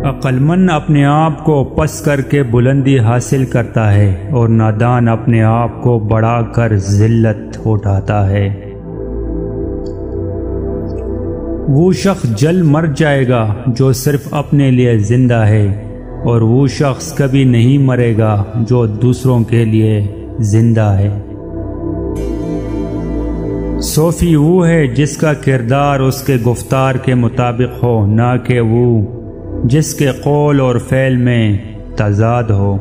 عقلمند اپنے آپ کو پس کر کے بلندی حاصل کرتا ہے اور نادان اپنے آپ کو بڑھا کر ذلت اٹھاتا ہے۔ وہ شخص جل مر جائے گا جو صرف اپنے لیے زندہ ہے، اور وہ شخص کبھی نہیں مرے گا جو دوسروں کے لیے زندہ ہے۔ صوفی وہ ہے جس کا کردار اس کے گفتار کے مطابق ہو، نہ کہ وہ جس کے قول اور فعل میں تضاد ہو۔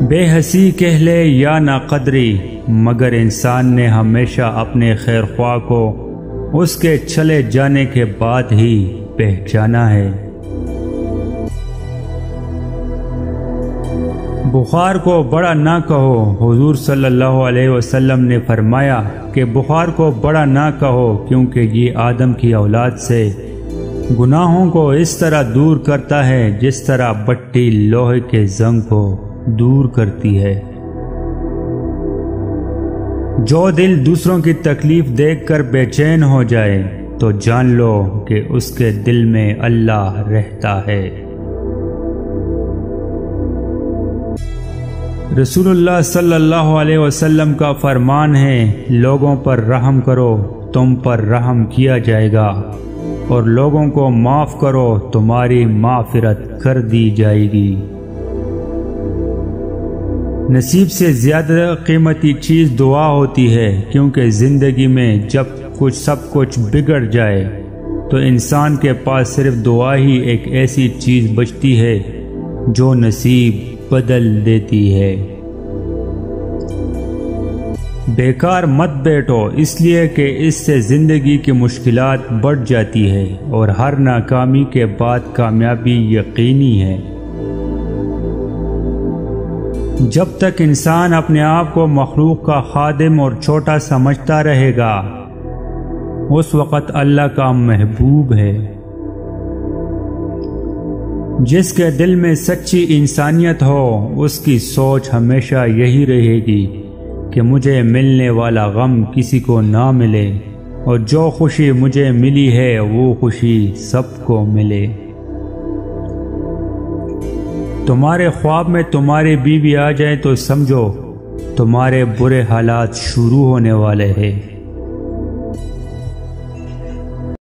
بے حسی کہہ لے یا ناقدری، مگر انسان نے ہمیشہ اپنے خیر خواہ کو اس کے چلے جانے کے بعد ہی پہچانا ہے۔ بخار کو بڑا نہ کہو، حضور صلی اللہ علیہ وسلم نے فرمایا کہ بخار کو بڑا نہ کہو، کیونکہ یہ آدم کی اولاد سے گناہوں کو اس طرح دور کرتا ہے جس طرح بٹی لوہے کے زنگ کو دور کرتی ہے۔ جو دل دوسروں کی تکلیف دیکھ کر بے چین ہو جائے تو جان لو کہ اس کے دل میں اللہ رہتا ہے۔ رسول اللہ صلی اللہ علیہ وسلم کا فرمان ہے، لوگوں پر رحم کرو تم پر رحم کیا جائے گا، اور لوگوں کو معاف کرو تمہاری معافرت کر دی جائے گی۔ نصیب سے زیادہ قیمتی چیز دعا ہوتی ہے، کیونکہ زندگی میں جب سب کچھ بگڑ جائے تو انسان کے پاس صرف دعا ہی ایک ایسی چیز بچتی ہے جو نصیب بدل دیتی ہے۔ بیکار مت بیٹھو، اس لیے کہ اس سے زندگی کی مشکلات بڑھ جاتی ہے، اور ہر ناکامی کے بعد کامیابی یقینی ہے۔ جب تک انسان اپنے آپ کو مخلوق کا خادم اور چھوٹا سمجھتا رہے گا، اس وقت اللہ کا محبوب ہے۔ جس کے دل میں سچی انسانیت ہو، اس کی سوچ ہمیشہ یہی رہے گی کہ مجھے ملنے والا غم کسی کو نہ ملے، اور جو خوشی مجھے ملی ہے وہ خوشی سب کو ملے۔ تمہارے خواب میں تمہاری بیوی آ جائے تو سمجھو تمہارے برے حالات شروع ہونے والے ہیں۔